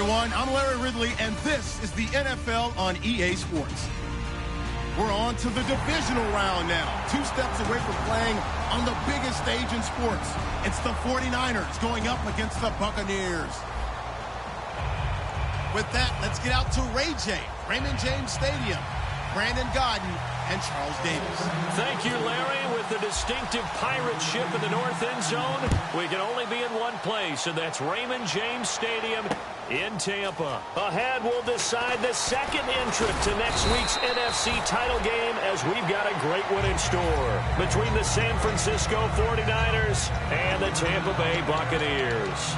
everyone. I'm Larry Ridley, and this is the NFL on EA Sports. We're on to the divisional round now. 2 steps away from playing on the biggest stage in sports. It's the 49ers going up against the Buccaneers. With that, let's get out to Raymond James Stadium. Brandon Godden and Charles Davis. Thank you, Larry. With the distinctive pirate ship in the north end zone, we can only be in one place, and that's Raymond James Stadium in Tampa. Ahead, we'll decide the second entrant to next week's NFC title game, as we've got a great one in store between the San Francisco 49ers and the Tampa Bay Buccaneers.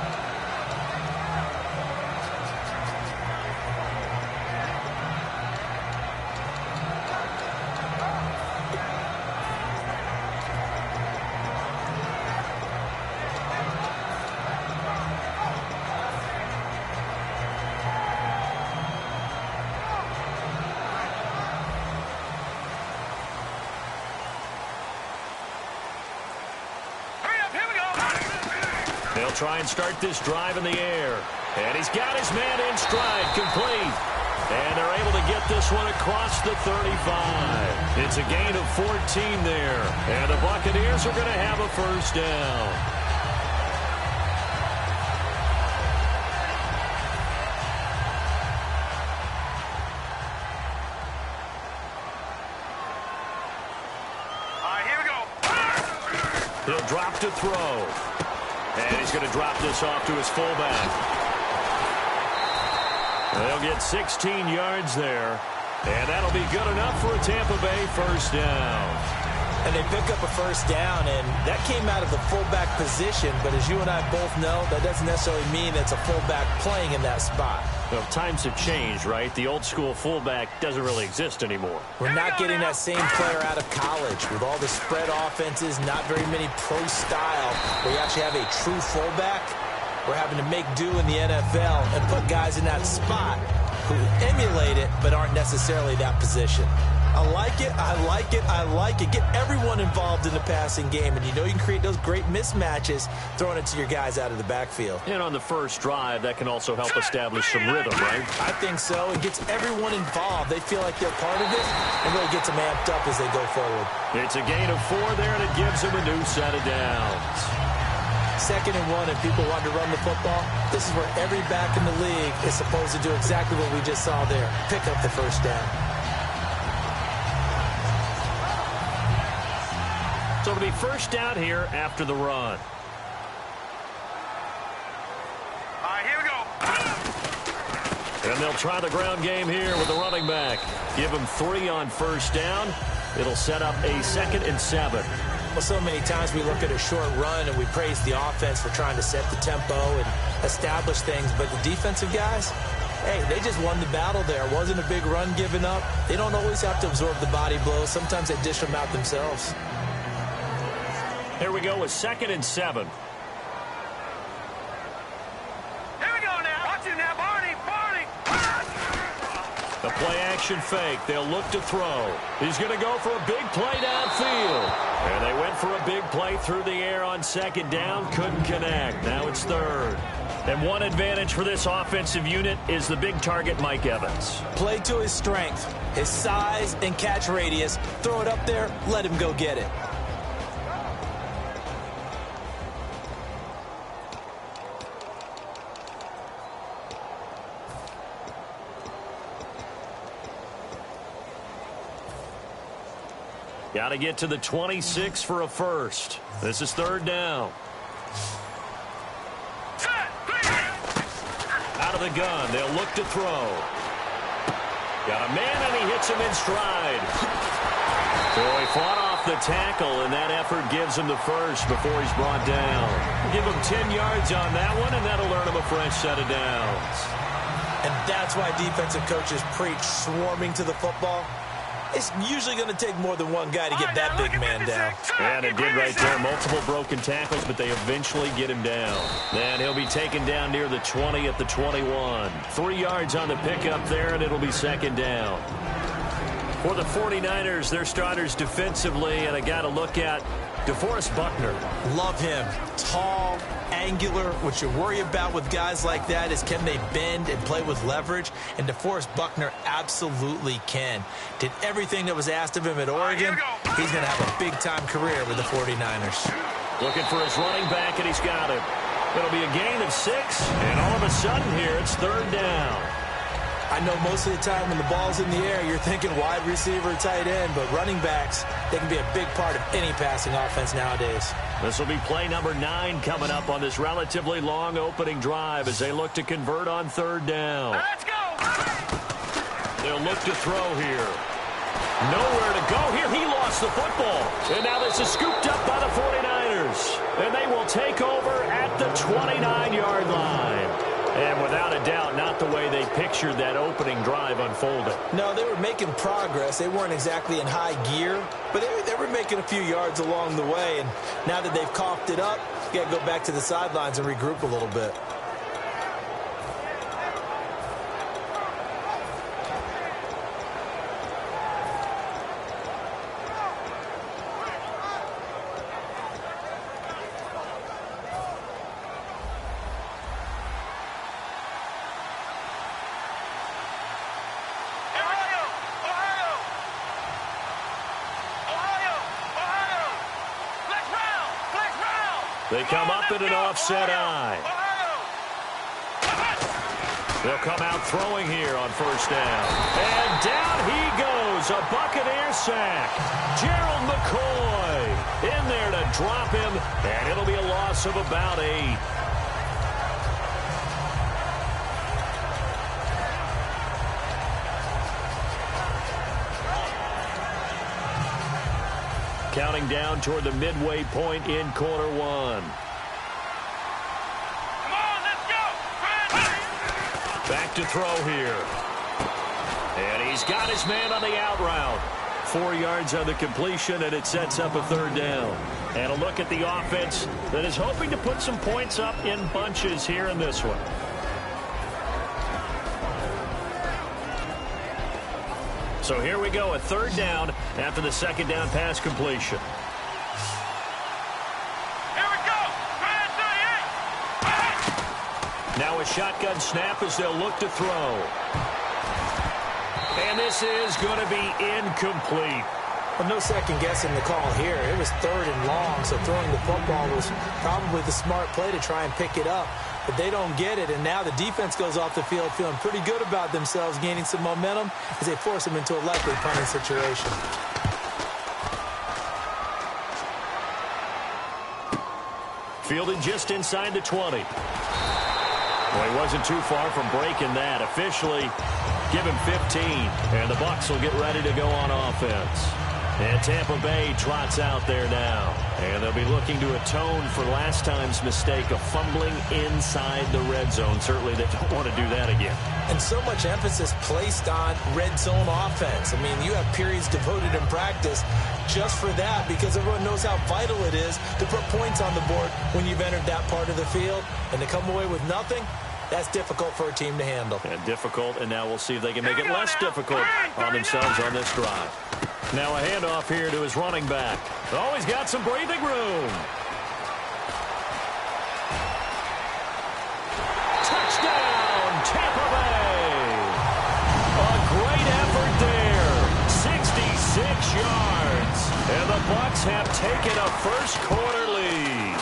They'll try and start this drive in the air. And he's got his man in stride, complete. And they're able to get this one across the 35. It's a gain of 14 there. And the Buccaneers are going to have a first down. Here we go. He'll drop to throw. And he's going to drop this off to his fullback. They'll get 16 yards there. And that'll be good enough for a Tampa Bay first down. And they pick up a first down, and that came out of the fullback position. But as you and I both know, that doesn't necessarily mean it's a fullback playing in that spot. Well, times have changed, right? The old school fullback doesn't really exist anymore. We're not getting that same player out of college. With all the spread offenses, not very many pro style, where you actually have a true fullback. We're having to make do in the NFL and put guys in that spot who emulate it but aren't necessarily that position. I like it, I like it, I like it. Get everyone involved in the passing game, and you know you can create those great mismatches throwing it to your guys out of the backfield. And on the first drive, that can also help establish some rhythm, right? I think so. It gets everyone involved. They feel like they're part of it, and really gets them amped up as they go forward. It's a gain of 4 there, and it gives them a new set of downs. 2nd and 1, and people want to run the football. This is where every back in the league is supposed to do exactly what we just saw there. Pick up the first down. So it'll be first down here after the run. Here we go. And they'll try the ground game here with the running back. Give him 3 on first down. It'll set up a 2nd and 7. Well, so many times we look at a short run and we praise the offense for trying to set the tempo and establish things. But the defensive guys, hey, they just won the battle there. It wasn't a big run given up. They don't always have to absorb the body blows. Sometimes they dish them out themselves. Here we go with 2nd and 7. Here we go now. Watch it now, Barney. The play-action fake. They'll look to throw. He's going to go for a big play downfield. And they went for a big play through the air on 2nd down. Couldn't connect. Now it's 3rd. And one advantage for this offensive unit is the big target, Mike Evans. Play to his strength, his size and catch radius. Throw it up there, let him go get it. Got to get to the 26 for a first. This is 3rd down. Out of the gun. They'll look to throw. Got a man, and he hits him in stride. So he fought off the tackle, and that effort gives him the first before he's brought down. Give him 10 yards on that one, and that'll earn him a fresh set of downs. And that's why defensive coaches preach swarming to the football. It's usually going to take more than one guy to get that big man down. And it did right there. Multiple broken tackles, but they eventually get him down. And he'll be taken down near the 20 at the 21. 3 yards on the pickup there, and it'll be 2nd down. For the 49ers, their starters defensively, and I got to look at DeForest Buckner. Love him. Tall, angular. What you worry about with guys like that is can they bend and play with leverage? And DeForest Buckner absolutely can. Did everything that was asked of him at Oregon. He's going to have a big-time career with the 49ers. Looking for his running back, and he's got him. It'll be a gain of 6, and all of a sudden here, it's 3rd down. I know most of the time when the ball's in the air, you're thinking wide receiver, tight end, but running backs, they can be a big part of any passing offense nowadays. This will be play number 9 coming up on this relatively long opening drive as they look to convert on 3rd down. Let's go! They'll look to throw here. Nowhere to go here. He lost the football. And now this is scooped up by the 49ers. And they will take over at the 29-yard line. And without a doubt, not the way they pictured that opening drive unfolding. No, they were making progress. They weren't exactly in high gear, but they were making a few yards along the way. And now that they've coughed it up, you got to go back to the sidelines and regroup a little bit. They come up in an offset eye. They'll come out throwing here on 1st down. And down he goes. A Buccaneer sack. Gerald McCoy in there to drop him. And it'll be a loss of about 8. Counting down toward the midway point in quarter 1. Come on, let's go! Back to throw here. And he's got his man on the out route. 4 yards on the completion, and it sets up a 3rd down. And a look at the offense that is hoping to put some points up in bunches here in this one. So here we go, a 3rd down after the 2nd down pass completion. Here we go! Now a shotgun snap as they'll look to throw. And this is going to be incomplete. Well, no second guessing the call here. It was 3rd and long, so throwing the football was probably the smart play to try and pick it up. But they don't get it, and now the defense goes off the field feeling pretty good about themselves, gaining some momentum as they force them into a likely punting situation. Fielded just inside the 20. Well, he wasn't too far from breaking that. Officially, give him 15, and the Bucs will get ready to go on offense. And Tampa Bay trots out there now. And they'll be looking to atone for last time's mistake of fumbling inside the red zone. Certainly they don't want to do that again. And so much emphasis placed on red zone offense. I mean, you have periods devoted in practice just for that because everyone knows how vital it is to put points on the board when you've entered that part of the field. And to come away with nothing, that's difficult for a team to handle. And difficult, and now we'll see if they can make it less difficult on themselves on this drive. Now a handoff here to his running back. Oh, he's got some breathing room. Touchdown, Tampa Bay. A great effort there. 66 yards. And the Bucs have taken a first-quarter lead.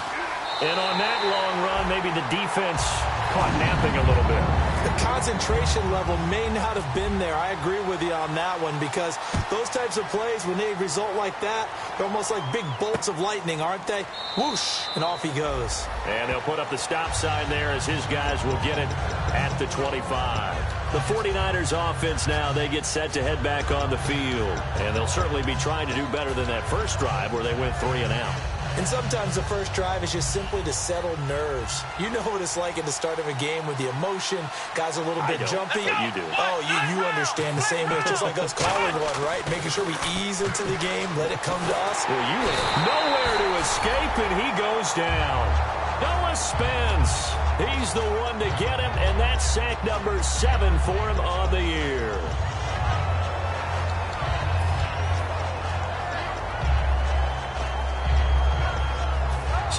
And on that long run, maybe the defense caught napping a little bit. The concentration level may not have been there. I agree with you on that one because those types of plays, when they result like that, they're almost like big bolts of lightning, aren't they? Whoosh, and off he goes. And they'll put up the stop sign there as his guys will get it at the 25. The 49ers offense now, they get set to head back on the field. And they'll certainly be trying to do better than that first drive where they went 3 and out. And sometimes the first drive is just simply to settle nerves. You know what it's like at the start of a game with the emotion. Guys are a little bit jumpy. But you do. Oh, you understand the same way. It's just like us calling one, right? Making sure we ease into the game, let it come to us. Well, you had nowhere to escape, and he goes down. Noah Spence. He's the one to get him, and that's sack number 7 for him on the year.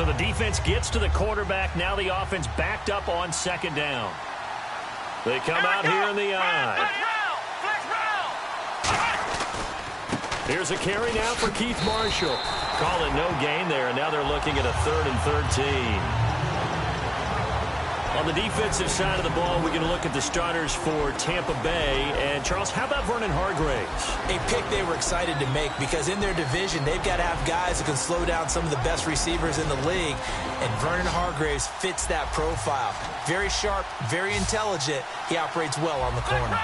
So the defense gets to the quarterback. Now the offense backed up on second down. They come out here in the eye. Here's a carry now for Keith Marshall. Call it no gain there, and now they're looking at a 3rd and 13. On the defensive side of the ball, we're going to look at the starters for Tampa Bay. And, Charles, how about Vernon Hargreaves? A pick they were excited to make because in their division, they've got to have guys who can slow down some of the best receivers in the league. And Vernon Hargreaves fits that profile. Very sharp, very intelligent. He operates well on the corner.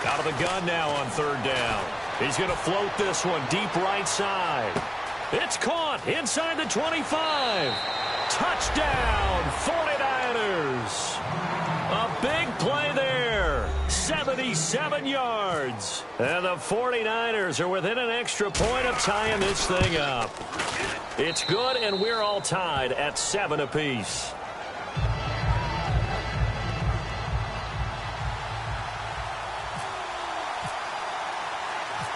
Out of the gun now on 3rd down. He's going to float this one deep right side. It's caught inside the 25. Touchdown, 49ers. A big play there. 77 yards. And the 49ers are within an extra point of tying this thing up. It's good, and we're all tied at 7 apiece.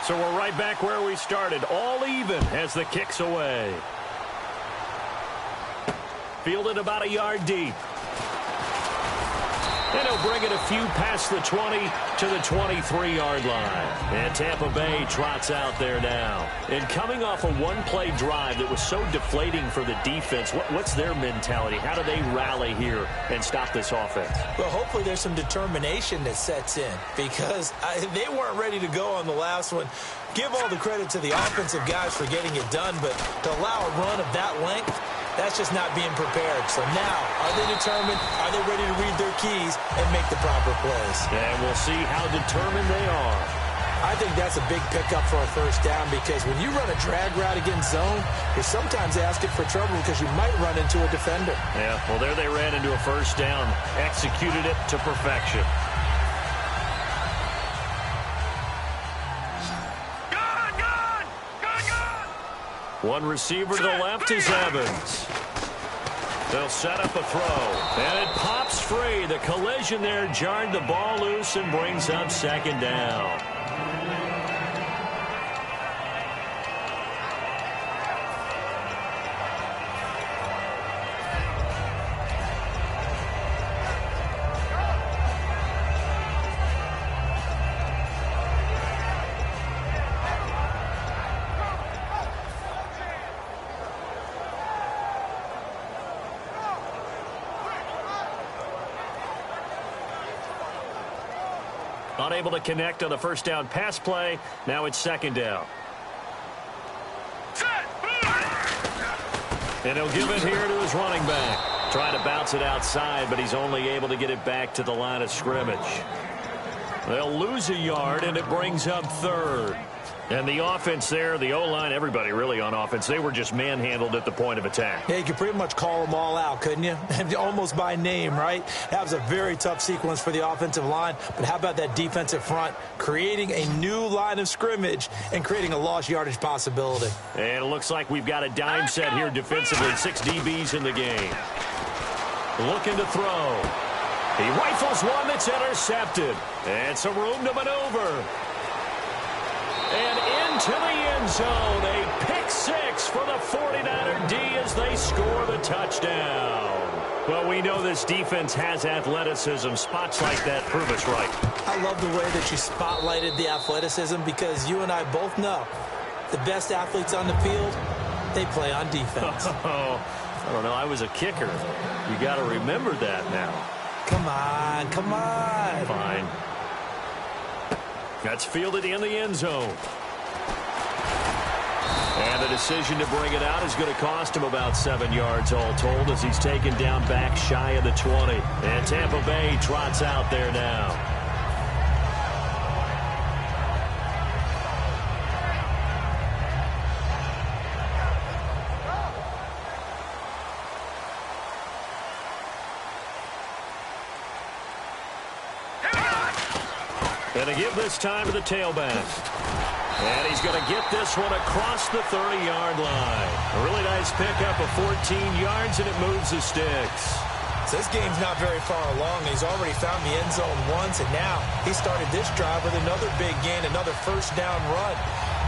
So we're right back where we started, all even as the kick's away. Fielded about a yard deep. And he'll bring it a few past the 20 to the 23-yard line. And Tampa Bay trots out there now. And coming off a one-play drive that was so deflating for the defense, what's their mentality? How do they rally here and stop this offense? Well, hopefully there's some determination that sets in because they weren't ready to go on the last one. Give all the credit to the offensive guys for getting it done, but to allow a run of that length, that's just not being prepared. So now, are they determined? Are they ready to read their keys and make the proper plays? And we'll see how determined they are. I think that's a big pickup for a first down because when you run a drag route against zone, you're sometimes asking for trouble because you might run into a defender. Yeah, well, there they ran into a first down, executed it to perfection. One receiver to the left is Evans. They'll set up a throw. And it pops free. The collision there jarred the ball loose and brings up second down. Unable to connect on the first down pass play. Now it's second down. And he'll give it here to his running back. Trying to bounce it outside, but he's only able to get it back to the line of scrimmage. They'll lose a yard, and it brings up 3rd. And the offense there, the O-line, everybody really on offense, they were just manhandled at the point of attack. Yeah, you could pretty much call them all out, couldn't you? Almost by name, right? That was a very tough sequence for the offensive line. But how about that defensive front creating a new line of scrimmage and creating a lost yardage possibility? And it looks like we've got a dime set here defensively. 6 DBs in the game. Looking to throw. He rifles one that's intercepted. And some room to maneuver. And into the end zone, a pick 6 for the 49er D as they score the touchdown. Well, we know this defense has athleticism. Spots like that prove us right. I love the way that you spotlighted the athleticism because you and I both know the best athletes on the field, they play on defense. Oh, I don't know. I was a kicker. You got to remember that now. Come on, come on. Fine. That's fielded in the end zone. And the decision to bring it out is going to cost him about 7 yards all told as he's taken down back shy of the 20. And Tampa Bay trots out there now. And to give this time to the tailback. And he's going to get this one across the 30-yard line. A really nice pickup of 14 yards, and it moves the sticks. So this game's not very far along. He's already found the end zone once, and now he started this drive with another big gain, another first down run.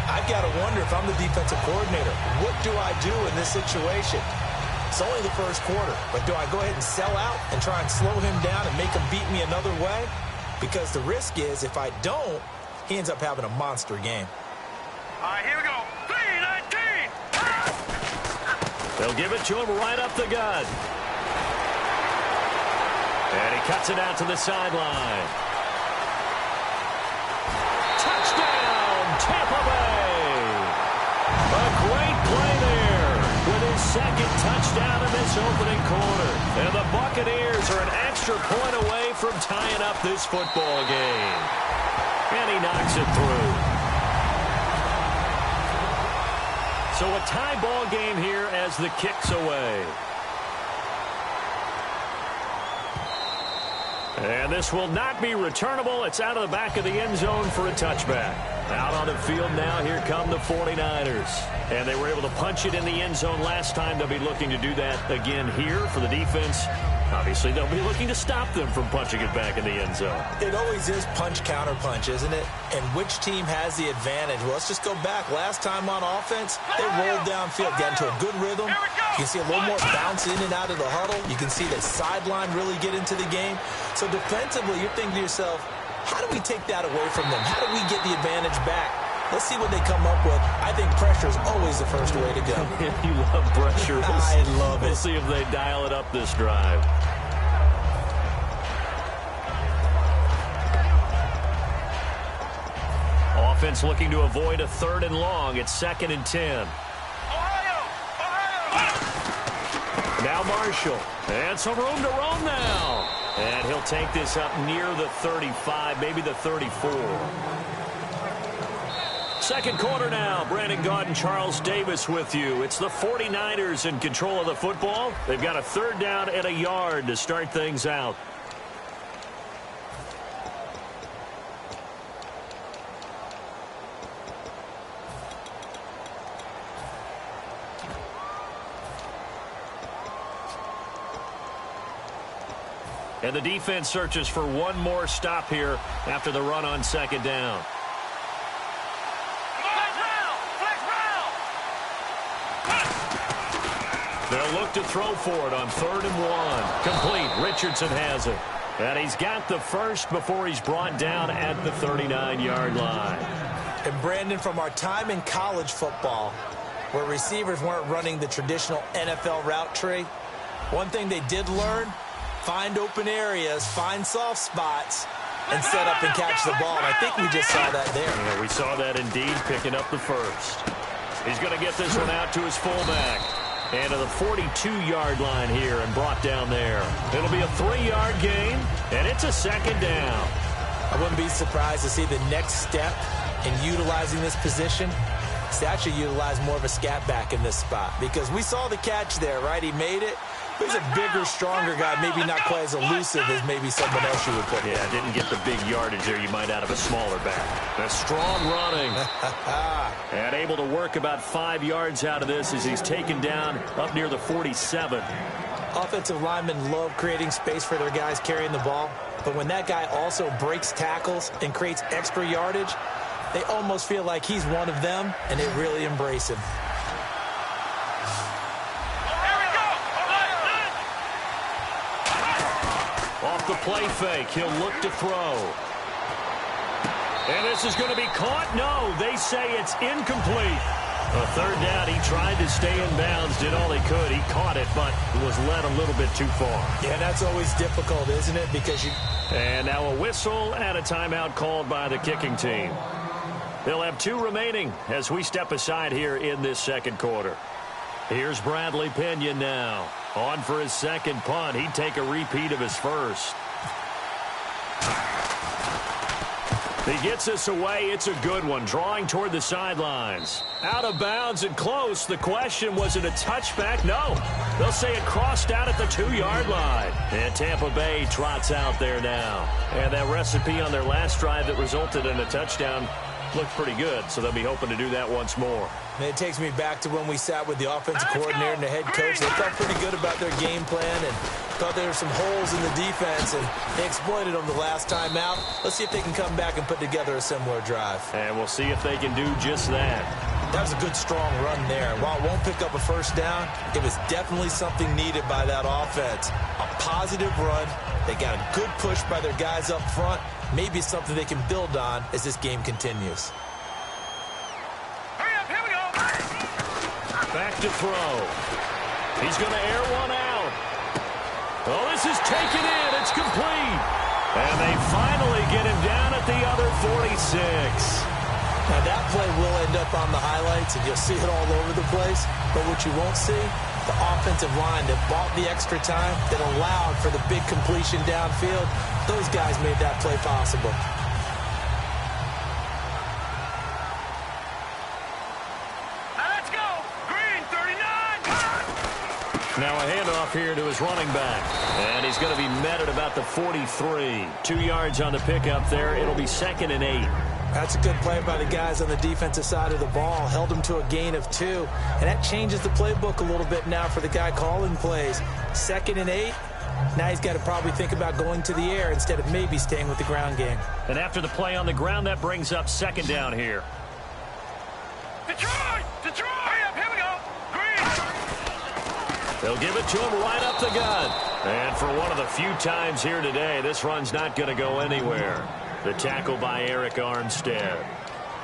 I've got to wonder if I'm the defensive coordinator, what do I do in this situation? It's only the first quarter, but do I go ahead and sell out and try and slow him down and make him beat me another way? Because the risk is if I don't, he ends up having a monster game. All right, here we go. 3-19. They'll give it to him right up the gut. And he cuts it out to the sideline. Touchdown, Tampa Bay. A great play there with his second touchdown in this opening quarter. And the Buccaneers are an extra point away from tying up this football game. And he knocks it through. So a tie ball game here as the kick's away. And this will not be returnable. It's out of the back of the end zone for a touchback. Out on the field now, here come the 49ers. And they were able to punch it in the end zone last time. They'll be looking to do that again here for the defense. Obviously, they'll be looking to stop them from punching it back in the end zone. It always is punch-counter-punch, isn't it? And which team has the advantage? Well, let's just go back. Last time on offense, they rolled downfield, got into a good rhythm. You can see a little more bounce in and out of the huddle. You can see the sideline really get into the game. So defensively, you're thinking to yourself, how do we take that away from them? How do we get the advantage back? Let's see what they come up with. I think pressure is always the first way to go. You love pressure. I love it. We'll see if they dial it up this drive. Offense looking to avoid a 3rd and long. It's 2nd and 10. Now Marshall. And some room to roam now. And he'll take this up near the 35, maybe the 34. Second quarter now. Brandon Gaudin, Charles Davis with you. It's the 49ers in control of the football. They've got a 3rd down and a yard to start things out. And the defense searches for one more stop here after the run on 2nd down. They'll look to throw for it on 3rd and 1. Complete. Richardson has it. And he's got the first before he's brought down at the 39-yard line. And Brandon, from our time in college football, where receivers weren't running the traditional NFL route tree, one thing they did learn, find open areas, find soft spots, and set up and catch the ball. And I think we just saw that there. Yeah, we saw that indeed, picking up the first. He's going to get this one out to his fullback. And to the 42-yard line here and brought down there. It'll be a 3-yard gain, and it's a 2nd down. I wouldn't be surprised to see the next step in utilizing this position. To actually utilize more of a scat back in this spot. Because we saw the catch there, right? He made it. He's a bigger, stronger guy, maybe not quite as elusive as maybe someone else you would put. Yeah, didn't get the big yardage there you might out of a smaller back. A strong running. And able to work about 5 yards out of this as he's taken down up near the 47. Offensive linemen love creating space for their guys carrying the ball. But when that guy also breaks tackles and creates extra yardage, they almost feel like he's one of them, and they really embrace him. Off the play fake, he'll look to throw. And this is going to be caught. No, they say it's incomplete. A 3rd down, he tried to stay in bounds, did all he could. He caught it, but was led a little bit too far. Yeah, that's always difficult, isn't it? Because you... And now a whistle and a timeout called by the kicking team. They'll have 2 remaining as we step aside here in this 2nd quarter. Here's Bradley Pinion now. On for his 2nd punt. He'd take a repeat of his first. He gets this away. It's a good one. Drawing toward the sidelines. Out of bounds and close. The question, was it a touchback? No. They'll say it crossed out at the 2-yard line. And Tampa Bay trots out there now. And that recipe on their last drive that resulted in a touchdown looked pretty good, so they'll be hoping to do that once more. And it takes me back to when we sat with the offensive coordinator and the head coach. They felt pretty good about their game plan and thought there were some holes in the defense, and they exploited them the last time out. Let's see if they can come back and put together a similar drive. And we'll see if they can do just that. That was a good, strong run there. While it won't pick up a first down, it was definitely something needed by that offense. A positive run. They got a good push by their guys up front. Maybe something they can build on as this game continues. Hurry up, here we go. Back to throw. He's going to air one out. Oh, this is taken in. It's complete. And they finally get him down at the other 46. Now, that play will end up on the highlights, and you'll see it all over the place. But what you won't see, the offensive line that bought the extra time, that allowed for the big completion downfield, those guys made that play possible. Let's go. Green, 39. Now a handoff here to his running back. And he's going to be met at about the 43. 2 yards on the pickup there. It'll be 2nd and 8. That's a good play by the guys on the defensive side of the ball. Held them to a gain of 2. And that changes the playbook a little bit now for the guy calling plays. 2nd and 8. Now he's got to probably think about going to the air instead of maybe staying with the ground game. And after the play on the ground, that brings up 2nd down here. Detroit! Detroit! Hurry up, here we go. Green. They'll give it to him right up the gut. And for one of the few times here today, this run's not going to go anywhere. The tackle by Eric Armstead.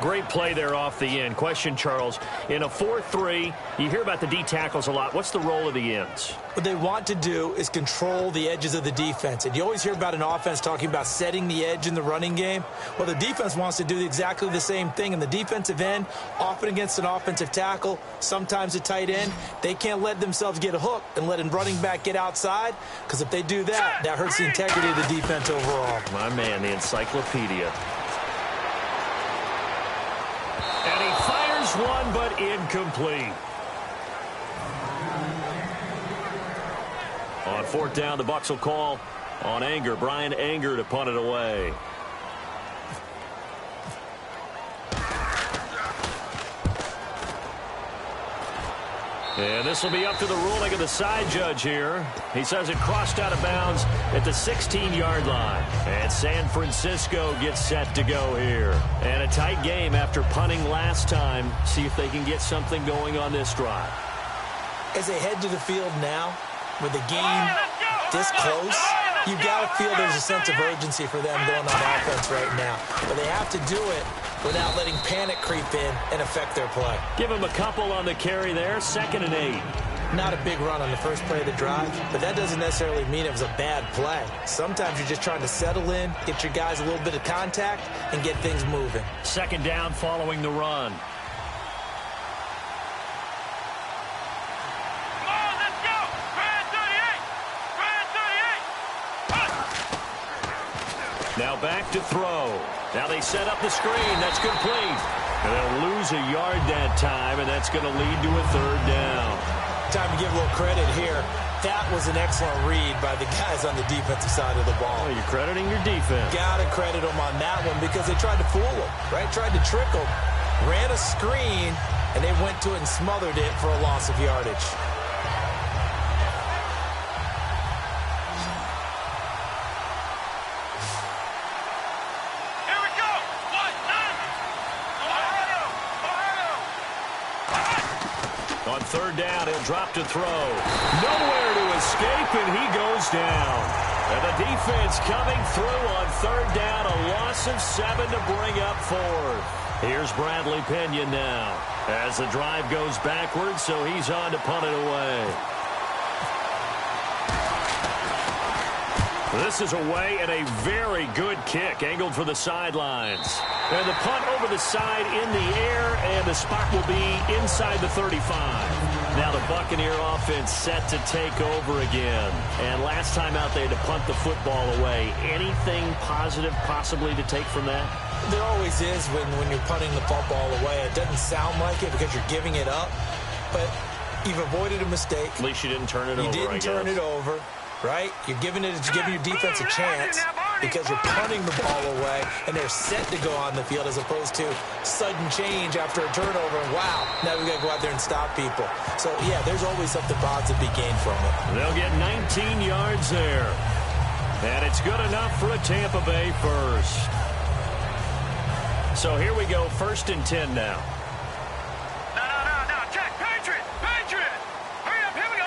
Great play there off the end. Question, Charles, in a 4-3, you hear about the D tackles a lot. What's the role of the ends? What they want to do is control the edges of the defense. And you always hear about an offense talking about setting the edge in the running game. Well, the defense wants to do exactly the same thing. And the defensive end, often against an offensive tackle, sometimes a tight end, they can't let themselves get hooked and let a running back get outside. Because if they do that, that hurts the integrity of the defense overall. My man, the encyclopedia. And he fires one, but incomplete. On 4th down, the Bucs will call on Anger. Brian Anger to punt it away. And this will be up to the ruling of the side judge here. He says it crossed out of bounds at the 16-yard line. And San Francisco gets set to go here. And a tight game after punting last time. See if they can get something going on this drive. As they head to the field now, with the game this close, you've got to feel there's a sense of urgency for them going on offense right now. But they have to do it without letting panic creep in and affect their play. Give him a couple on the carry there. 2nd and 8. Not a big run on the first play of the drive, but that doesn't necessarily mean it was a bad play. Sometimes you're just trying to settle in, get your guys a little bit of contact, and get things moving. 2nd down following the run. Now back to throw. Now they set up the screen. That's complete. And they'll lose a yard that time, and that's going to lead to a 3rd down. Time to give a little credit here. That was an excellent read by the guys on the defensive side of the ball. Oh, you're crediting your defense. Got to credit them on that one because they tried to fool them, right? Tried to trick them. Ran a screen, and they went to it and smothered it for a loss of yardage. On 3rd down, he'll drop to throw. Nowhere to escape, and he goes down. And the defense coming through on 3rd down, a loss of 7 to bring up 4th. Here's Bradley Pena now as the drive goes backwards, so he's on to punt it away. This is away and a very good kick angled for the sidelines. And the punt over the side in the air, and the spot will be inside the 35. Now the Buccaneer offense set to take over again. And last time out they had to punt the football away. Anything positive possibly to take from that? There always is when you're punting the football away. It doesn't sound like it because you're giving it up, but you've avoided a mistake. At least you didn't turn it over, You didn't turn it over, right? You're giving your defense a chance. because you're punting the ball away and they're set to go on the field as opposed to sudden change after a turnover. And wow, now we've got to go out there and stop people. So, yeah, there's always something positive to be gained from it. They'll get 19 yards there. And it's good enough for a Tampa Bay first. So here we go, 1st and 10 now. No, check, Patriot! Hurry up, here we go!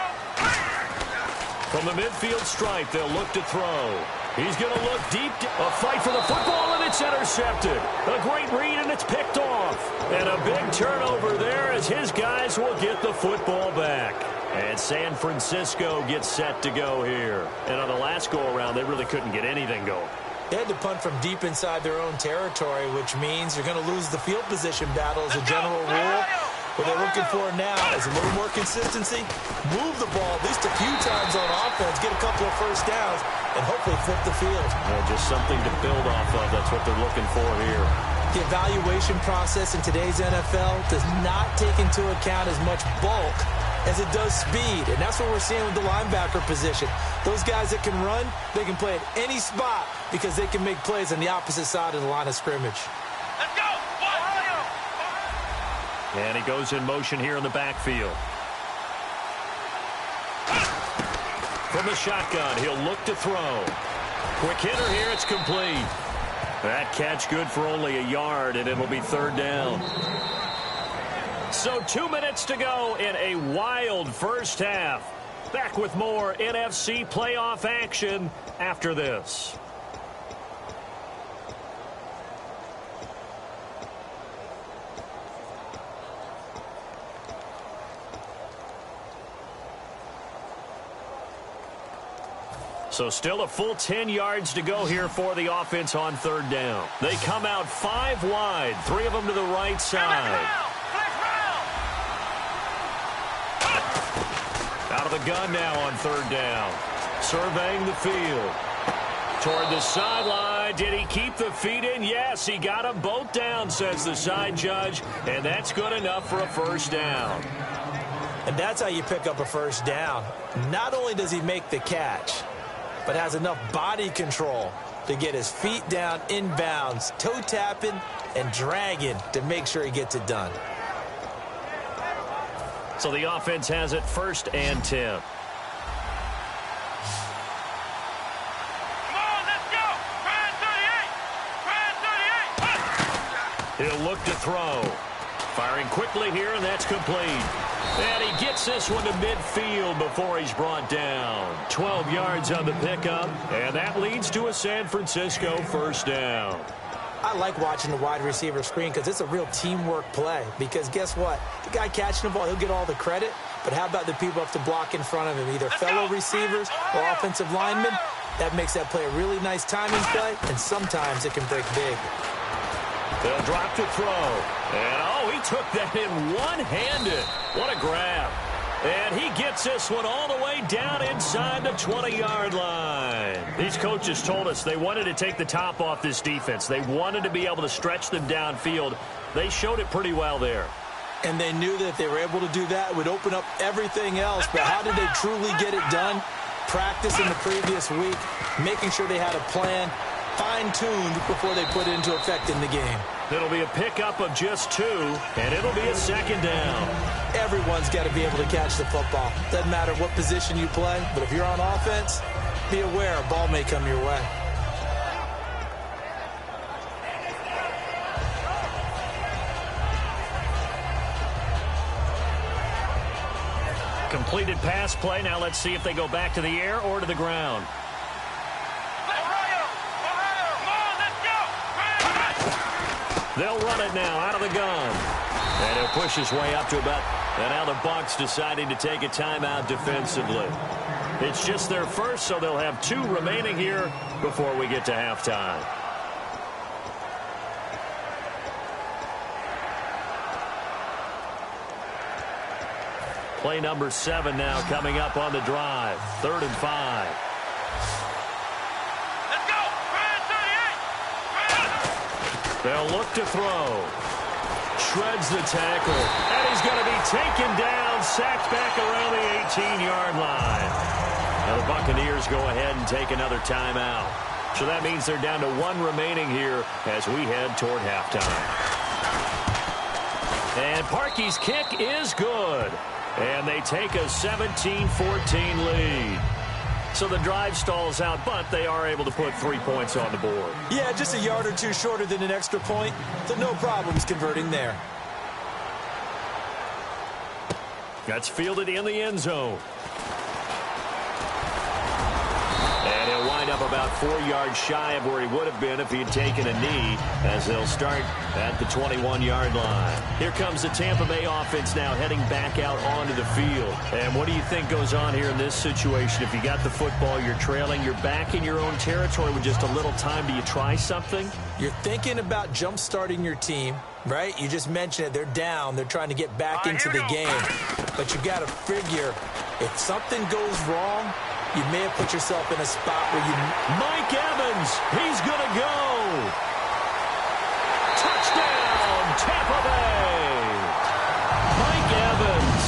From the midfield stripe, they'll look to throw. He's going to look deep. A fight for the football, and it's intercepted. A great read, and it's picked off. And a big turnover there as his guys will get the football back. And San Francisco gets set to go here. And on the last go-around, they really couldn't get anything going. They had to punt from deep inside their own territory, which means you're going to lose the field position battle as a general rule. What they're looking for now is a little more consistency, move the ball at least a few times on offense, get a couple of first downs, and hopefully flip the field. Just something to build off of. That's what they're looking for here. The evaluation process in today's NFL does not take into account as much bulk as it does speed, and that's what we're seeing with the linebacker position. Those guys that can run, they can play at any spot because they can make plays on the opposite side of the line of scrimmage. Let's go! And he goes in motion here in the backfield. From the shotgun, he'll look to throw. Quick hitter here, it's complete. That catch good for only a yard, and it'll be 3rd down. So 2 minutes to go in a wild first half. Back with more NFC playoff action after this. So still a full 10 yards to go here for the offense on 3rd down. They come out 5 wide, 3 of them to the right side. Out of the gun now on 3rd down. Surveying the field. Toward the sideline. Did he keep the feet in? Yes, he got them both down, says the side judge. And that's good enough for a first down. And that's how you pick up a first down. Not only does he make the catch, but has enough body control to get his feet down inbounds, toe tapping and dragging to make sure he gets it done. So the offense has it 1st and 10. Come on, let's go! Brand 38! He'll look to throw. Firing quickly here, and that's complete. And he gets this one to midfield before he's brought down. 12 yards on the pickup, and that leads to a San Francisco first down. I like watching the wide receiver screen because it's a real teamwork play. Because guess what? The guy catching the ball, he'll get all the credit. But how about the people up to block in front of him, either fellow receivers or offensive linemen? That makes that play a really nice timing play, and sometimes it can break big. They'll drop to throw. And, he took that in one-handed. What a grab. And he gets this one all the way down inside the 20-yard line. These coaches told us they wanted to take the top off this defense. They wanted to be able to stretch them downfield. They showed it pretty well there. And they knew that if they were able to do that, it would open up everything else. But how did they truly get it done? Practice in the previous week, making sure they had a plan, fine-tuned before they put it into effect in the game. It'll be a pickup of just 2, and it'll be a 2nd down. Everyone's got to be able to catch the football. Doesn't matter what position you play, but if you're on offense, be aware a ball may come your way. Completed pass play. Now let's see if they go back to the air or to the ground. They'll run it now out of the gun. And he'll push his way up to about... And now the Bucs deciding to take a timeout defensively. It's just their first, so they'll have 2 remaining here before we get to halftime. Play number 7 now coming up on the drive. 3rd and 5. Let's go! Brand 38! They'll look to throw. Shreds the tackle. And he's going to be taken down, sacked back around the 18-yard line. Now the Buccaneers go ahead and take another timeout. So that means they're down to 1 remaining here as we head toward halftime. And Parkey's kick is good. And they take a 17-14 lead. So the drive stalls out, but they are able to put 3 points on the board. Yeah, just a yard or two shorter than an extra point, so no problems converting there. That's fielded in the end zone. And he'll wind up about 4 yards shy of where he would have been if he had taken a knee, as they'll start at the 21-yard line. Here comes the Tampa Bay offense now heading back out onto the field. And what do you think goes on here in this situation? If you got the football, you're trailing, you're back in your own territory with just a little time. Do you try something? You're thinking about jump-starting your team, right? You just mentioned it. They're down. They're trying to get back into the game. But you got to figure, if something goes wrong, you may have put yourself in a spot where you... Mike Evans, he's going to go. Touchdown, Tampa Bay. Mike Evans,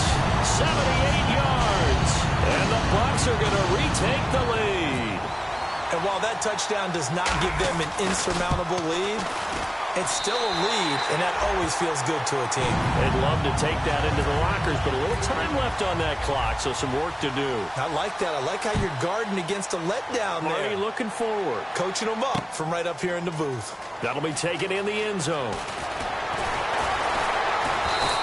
78 yards. And the Bucs are going to retake the lead. And while that touchdown does not give them an insurmountable lead, it's still a lead, and that always feels good to a team. They'd love to take that into the lockers, but a little time left on that clock, so some work to do. I like that. I like how you're guarding against a letdown there. Already looking forward. Coaching them up from right up here in the booth. That'll be taken in the end zone.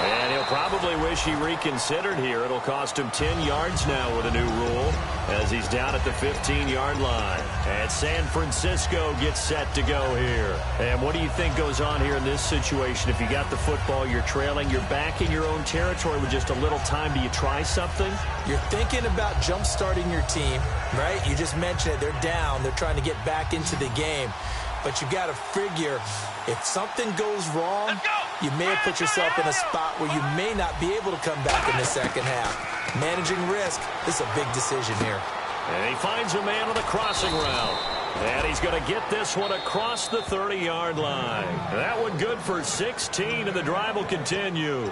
And he'll probably wish he reconsidered here. It'll cost him 10 yards now with a new rule as he's down at the 15-yard line. And San Francisco gets set to go here. And what do you think goes on here in this situation? If you got the football, you're trailing, you're back in your own territory with just a little time. Do you try something? You're thinking about jump-starting your team, right? You just mentioned it. They're down. They're trying to get back into the game. But you got to figure, if something goes wrong, you may have put yourself in a spot where you may not be able to come back in the second half. Managing risk is a big decision here. And he finds a man on the crossing route. And he's going to get this one across the 30-yard line. That one good for 16, and the drive will continue.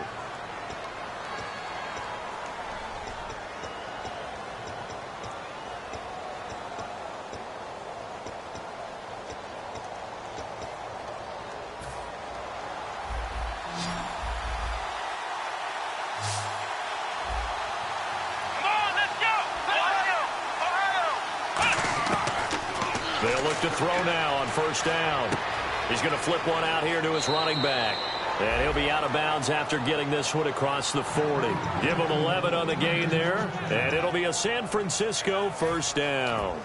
They'll look to throw now on first down. He's going to flip one out here to his running back. And he'll be out of bounds after getting this one across the 40. Give him 11 on the gain there. And it'll be a San Francisco first down.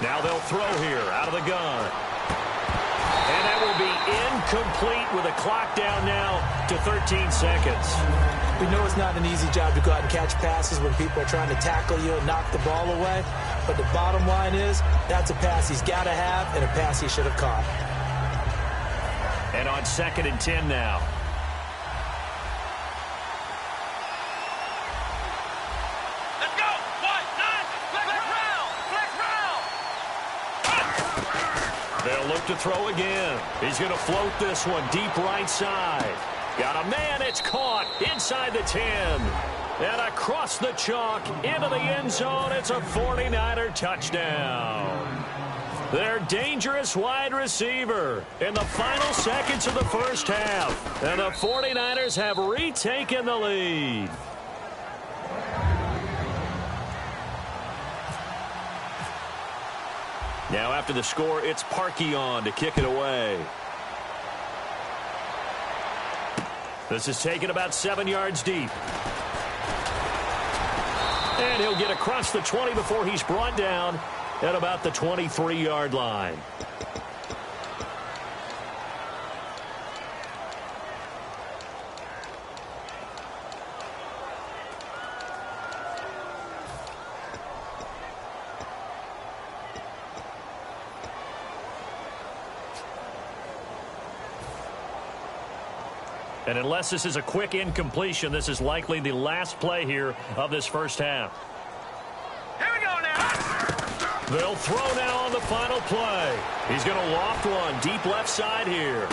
Now they'll throw here out of the gun. And that will be incomplete with a clock down now to 13 seconds. We know it's not an easy job to go out and catch passes when people are trying to tackle you and knock the ball away. But the bottom line is, that's a pass he's got to have and a pass he should have caught. And on 2nd and 10 now. They'll look to throw again. He's going to float this one deep right side. Got a man. It's caught inside the 10. And across the chalk into the end zone. It's a 49er touchdown. Their dangerous wide receiver in the final seconds of the first half. And the 49ers have retaken the lead. Now after the score, it's Parkey on to kick it away. This is taken about 7 yards deep. And he'll get across the 20 before he's brought down at about the 23-yard line. And unless this is a quick incompletion, this is likely the last play here of this first half. Here we go now. They'll throw now on the final play. He's going to loft one deep left side here.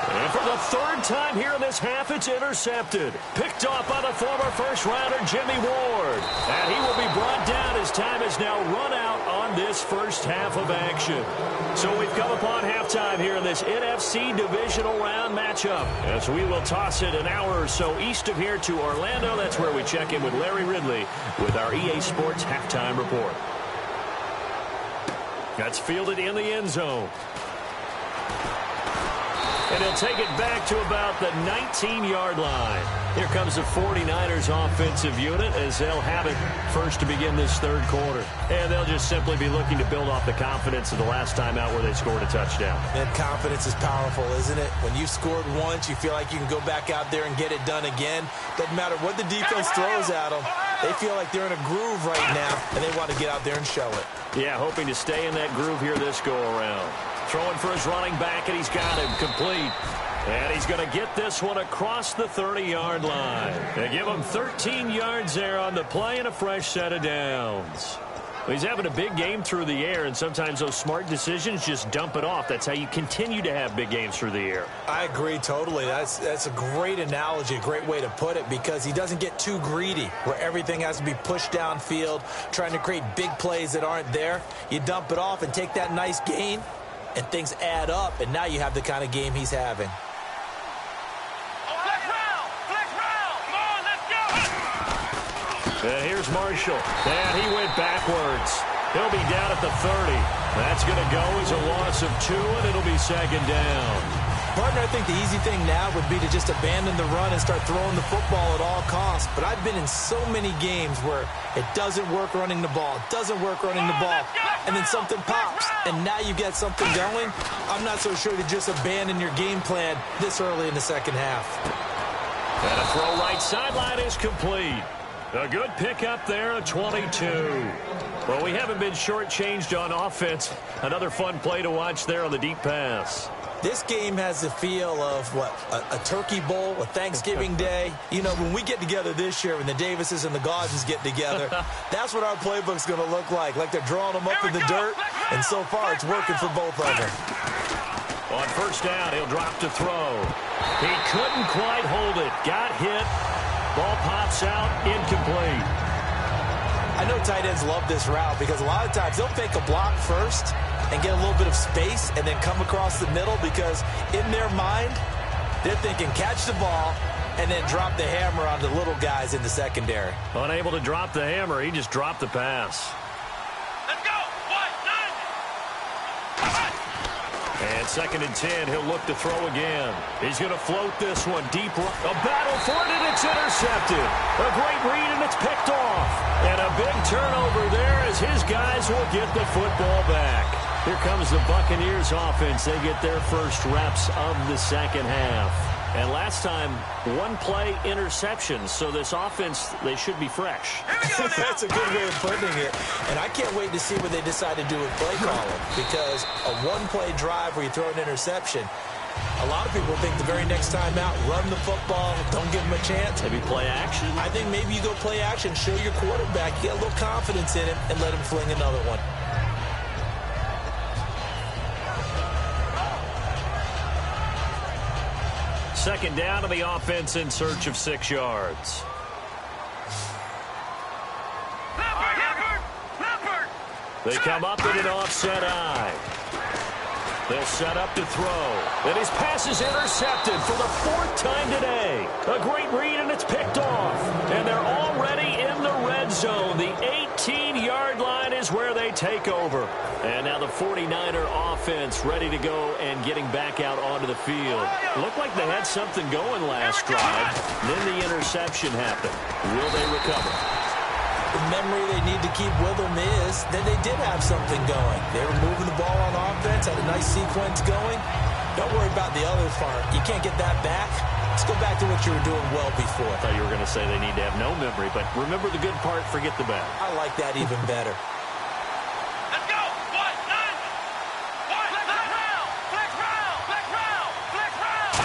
And for the third time here in this half, it's intercepted. Picked off by the former first-rounder Jimmy Ward. And he will be brought down as time has now run out on this first half of action. So we've come upon halftime here in this NFC Divisional Round matchup. As we will toss it an hour or so east of here to Orlando. That's where we check in with Larry Ridley with our EA Sports Halftime Report. That's fielded in the end zone. And he'll take it back to about the 19-yard line. Here comes the 49ers offensive unit as they'll have it first to begin this third quarter. And they'll just simply be looking to build off the confidence of the last time out where they scored a touchdown. And confidence is powerful, isn't it? When you've scored once, you feel like you can go back out there and get it done again. Doesn't matter what the defense throws at them. They feel like they're in a groove right now, and they want to get out there and show it. Yeah, hoping to stay in that groove here this go-around. Throwing for his running back, and he's got him complete. And he's going to get this one across the 30-yard line. They give him 13 yards there on the play and a fresh set of downs. Well, he's having a big game through the air, and sometimes those smart decisions just dump it off. That's how you continue to have big games through the air. I agree totally. That's a great analogy, a great way to put it, because he doesn't get too greedy where everything has to be pushed downfield, trying to create big plays that aren't there. You dump it off and take that nice gain, and things add up, and now you have the kind of game he's having. And here's Marshall. And he went backwards. He'll be down at the 30. That's going to go as a loss of 2, and it'll be second down. Partner, I think the easy thing now would be to just abandon the run and start throwing the football at all costs. But I've been in so many games where it doesn't work running the ball, and then something pops, and now you get something going. I'm not so sure to just abandon your game plan this early in the second half. And a throw right sideline is complete. A good pickup there, a 22. Well, we haven't been shortchanged on offense. Another fun play to watch there on the deep pass. This game has the feel of, a turkey bowl, a Thanksgiving day. You know, when we get together this year, when the Davises and the Gaudens get together, that's what our playbook's going to look like they're drawing them up in the dirt, and so far it's working for both of them. On first down, he'll drop to throw. He couldn't quite hold it. Got hit. Ball pops out, incomplete. I know tight ends love this route because a lot of times they'll fake a block first and get a little bit of space and then come across the middle because in their mind, they're thinking catch the ball and then drop the hammer on the little guys in the secondary. Unable to drop the hammer, he just dropped the pass. Let's go. 1, 9. And second and 10, he'll look to throw again. He's going to float this one deep. A battle for it, and it's intercepted. A great read, and it's picked off. And a big turnover there as his guys will get the football back. Here comes the Buccaneers offense. They get their first reps of the second half. And last time, one play interception. So this offense, they should be fresh. That's a good way of putting it. And I can't wait to see what they decide to do with play calling. Because a one-play drive where you throw an interception, a lot of people think the very next time out, run the football, don't give them a chance. Maybe play action? I think maybe you go play action, show your quarterback, get a little confidence in him, and let him fling another one. Second down to the offense in search of 6 yards. They come up in an offset eye. They'll set up to throw. And his pass is intercepted for the 4th time today. A great read, and it's picked off. And they're already in the red zone. The 18-yard line is where they take over. And now the 49er offense ready to go and getting back out onto the field. Looked like they had something going last drive. Then the interception happened. Will they recover? The memory they need to keep with them is that they did have something going. They were moving the ball on offense, had a nice sequence going. Don't worry about the other part. You can't get that back. Let's go back to what you were doing well before. I thought you were going to say they need to have no memory, but remember the good part, forget the bad. I like that even better. Let's go. 1, 9. 1, flex round. Flex round. Flex round. Flex round.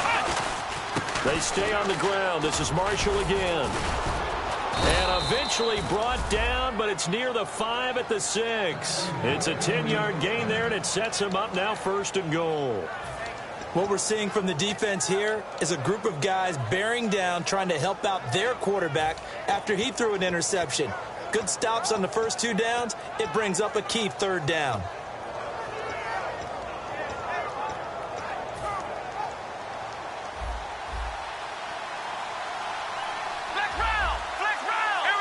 They They stay on the ground. This is Marshall again. And eventually brought down, but it's near the 5 at the 6. It's a 10-yard gain there, and it sets him up now 1st and goal. What we're seeing from the defense here is a group of guys bearing down, trying to help out their quarterback after he threw an interception. Good stops on the first 2 downs. It brings up a key 3rd down.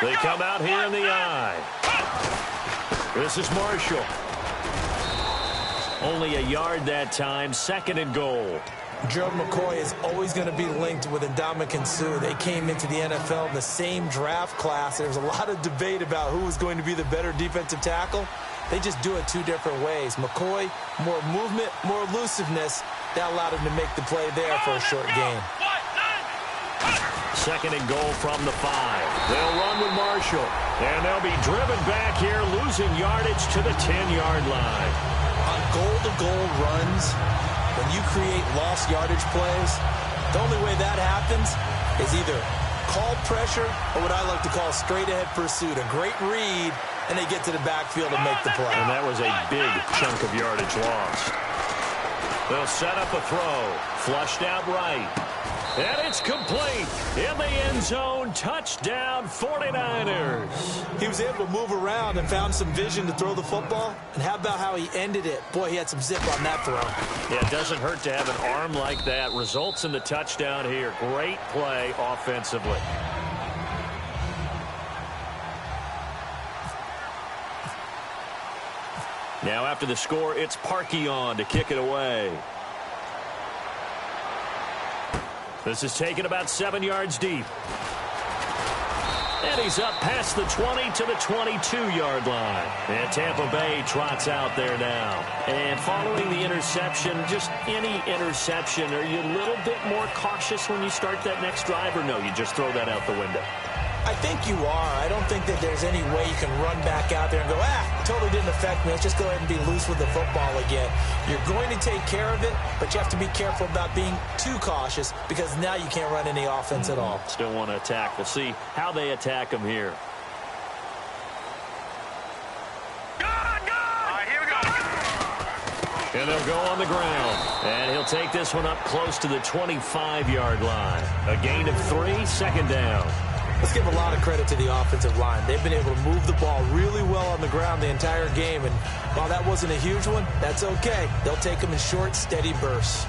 They come out here in the eye. This is Marshall. Only a yard that time, 2nd and goal. Gerald McCoy is always going to be linked with Ndamukong Suh. They came into the NFL in the same draft class. There's a lot of debate about who was going to be the better defensive tackle. They just do it 2 different ways. McCoy, more movement, more elusiveness. That allowed him to make the play there for a short gain. 2nd and goal from the 5. They'll run with Marshall. And they'll be driven back here, losing yardage to the 10-yard line. On goal-to-goal runs, when you create lost yardage plays, the only way that happens is either call pressure or what I like to call straight-ahead pursuit. A great read, and they get to the backfield and make the play. And that was a big chunk of yardage lost. They'll set up a throw. Flushed out right. And it's complete. In the end zone, touchdown 49ers. He was able to move around and found some vision to throw the football. And how about how he ended it? Boy, he had some zip on that throw. Yeah, it doesn't hurt to have an arm like that. Results in the touchdown here. Great play offensively. Now after the score, it's Parkey on to kick it away. This is taken about 7 yards deep. And he's up past the 20 to the 22-yard line. And Tampa Bay trots out there now. And following the interception, just any interception, are you a little bit more cautious when you start that next drive, or no, you just throw that out the window? I think you are. I don't think that there's any way you can run back out there and go, totally didn't affect me. Let's just go ahead and be loose with the football again. You're going to take care of it, but you have to be careful about being too cautious because now you can't run any offense at all. Still want to attack. We'll see how they attack him here. And they'll go on the ground. And he'll take this one up close to the 25-yard line. A gain of 3, 2nd down. Let's give a lot of credit to the offensive line. They've been able to move the ball really well on the ground the entire game. And while that wasn't a huge one, that's okay. They'll take them in short, steady bursts.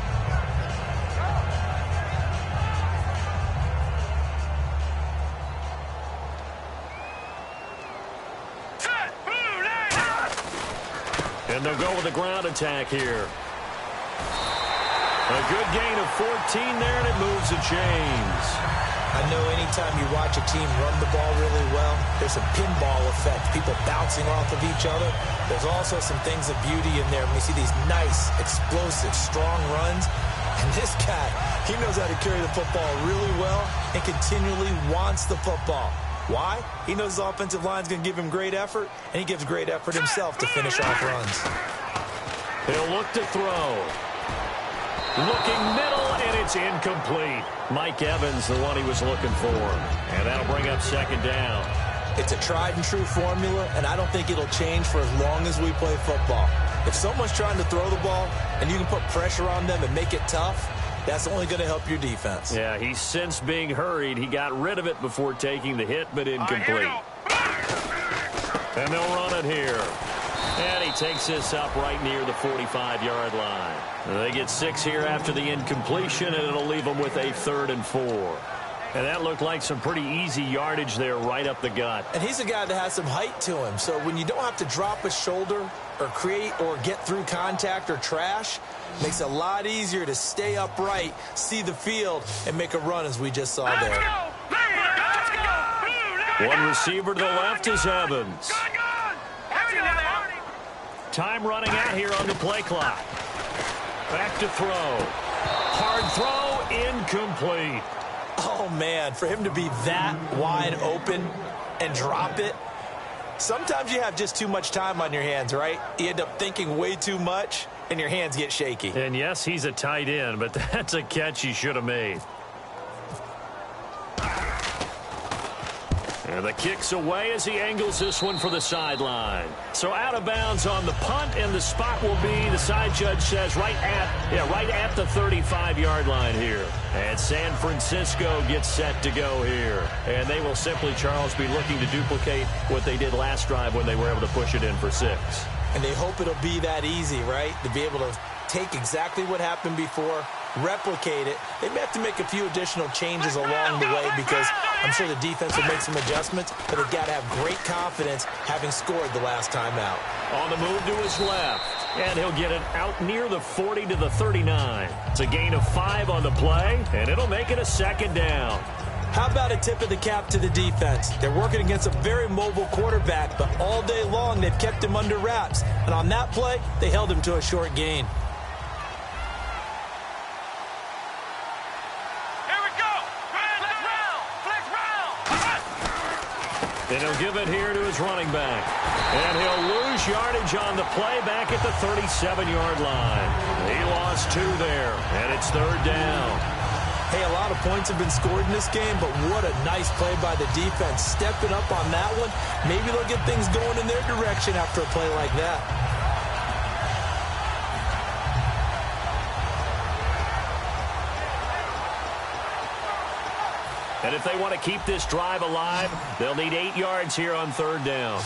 And they'll go with a ground attack here. A good gain of 14 there, and it moves the chains. I know anytime you watch a team run the ball really well, there's a pinball effect, people bouncing off of each other. There's also some things of beauty in there. We see these nice, explosive, strong runs. And this guy, he knows how to carry the football really well and continually wants the football. Why? He knows his offensive line's going to give him great effort, and he gives great effort himself to finish off runs. He'll look to throw. Looking middle, and it's incomplete. Mike Evans, the one he was looking for. And that'll bring up 2nd down. It's a tried-and-true formula, and I don't think it'll change for as long as we play football. If someone's trying to throw the ball, and you can put pressure on them and make it tough, that's only going to help your defense. Yeah, he's since being hurried. He got rid of it before taking the hit, but incomplete. And they'll run it here. And he takes this up right near the 45-yard line. And they get 6 here after the incompletion, and it'll leave them with a 3rd and 4. And that looked like some pretty easy yardage there right up the gut. And he's a guy that has some height to him. So when you don't have to drop a shoulder or create or get through contact or trash, it makes it a lot easier to stay upright, see the field, and make a run as we just saw there. One receiver to the left is Evans. Time running out here on the play clock. Back to throw. Hard throw, incomplete. Oh, man, for him to be that wide open and drop it. Sometimes you have just too much time on your hands, right? You end up thinking way too much, and your hands get shaky. And yes, he's a tight end, but that's a catch he should have made. And the kick's away as he angles this one for the sideline. So out of bounds on the punt, and the spot will be, the side judge says, right at the 35-yard line here. And San Francisco gets set to go here. And they will simply, Charles, be looking to duplicate what they did last drive when they were able to push it in for 6. And they hope it'll be that easy, right? To be able to take exactly what happened before, replicate it. They may have to make a few additional changes along the way because I'm sure the defense will make some adjustments, but they've got to have great confidence having scored the last time out. On the move to his left, and he'll get it out near the 40 to the 39. It's a gain of 5 on the play, and it'll make it a 2nd down. How about a tip of the cap to the defense? They're working against a very mobile quarterback, but all day long they've kept him under wraps. And on that play, they held him to a short gain. And he'll give it here to his running back. And he'll lose yardage on the play back at the 37-yard line. He lost 2 there, and it's 3rd down. Hey, a lot of points have been scored in this game, but what a nice play by the defense. Stepping up on that one, maybe they'll get things going in their direction after a play like that. And if they want to keep this drive alive, they'll need 8 yards here on 3rd down.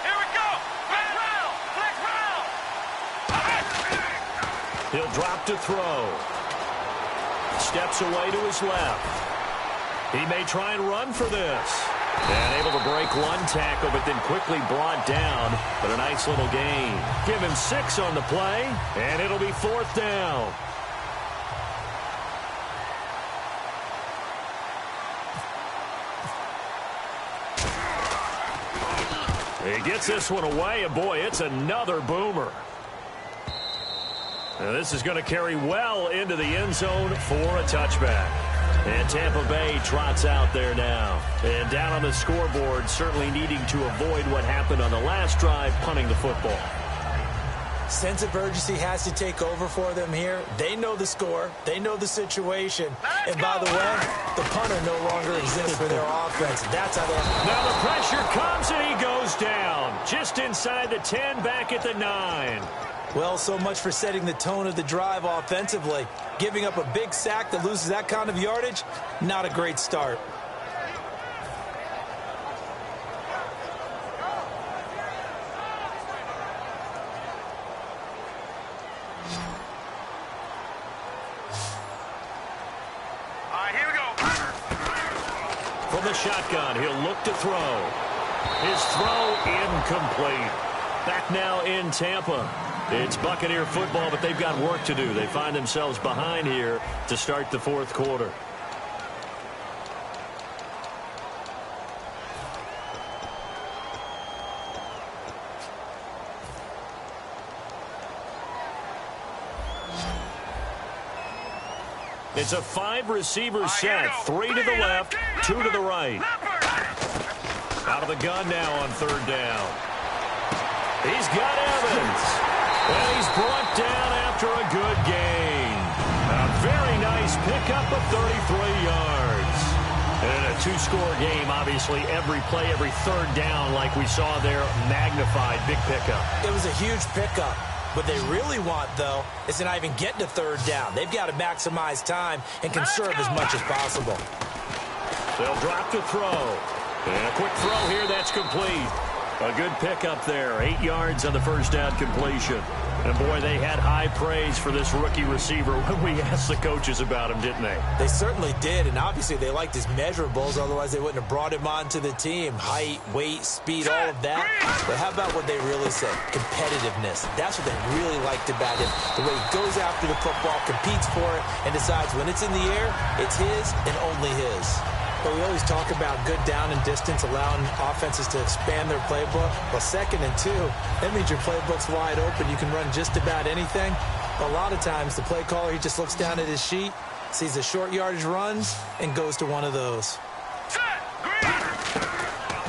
Here we go. Flex round. He'll drop to throw. Steps away to his left. He may try and run for this. And able to break 1 tackle, but then quickly brought down. But a nice little gain. Give him 6 on the play, and it'll be 4th down. He gets this one away, and boy, it's another boomer. Now this is going to carry well into the end zone for a touchback. And Tampa Bay trots out there now. And down on the scoreboard, certainly needing to avoid what happened on the last drive, punting the football. Sense of urgency has to take over for them here. They know the score. They know the situation. And by the way, the punter no longer exists for their offense. That's how they... Now the pressure comes and he goes down. Just inside the 10, back at the 9. Well, so much for setting the tone of the drive offensively. Giving up a big sack that loses that kind of yardage, not a great start. From the shotgun, he'll look to throw. His throw incomplete. Back now in Tampa. It's Buccaneer football, but they've got work to do. They find themselves behind here to start the 4th quarter. It's a 5-receiver set. 3 to the left, 2 to the right. Out of the gun now on 3rd down. He's got Evans. And he's brought down after a good gain. A very nice pickup of 33 yards. And a 2-score game, obviously, every play, every 3rd down, like we saw there, magnified. Big pickup. It was a huge pickup. What they really want, though, is to not even get to 3rd down. They've got to maximize time and conserve as much as possible. They'll drop to throw. And a quick throw here, that's complete. A good pickup there. 8 yards on the 1st down completion. And, boy, they had high praise for this rookie receiver when we asked the coaches about him, didn't they? They certainly did, and obviously they liked his measurables. Otherwise, they wouldn't have brought him onto the team. Height, weight, speed, all of that. But how about what they really said? Competitiveness. That's what they really liked about him. The way he goes after the football, competes for it, and decides when it's in the air, it's his and only his. But we always talk about good down and distance, allowing offenses to expand their playbook. Well, 2nd and 2, that means your playbook's wide open. You can run just about anything. But a lot of times, the play caller, he just looks down at his sheet, sees the short yardage runs, and goes to one of those.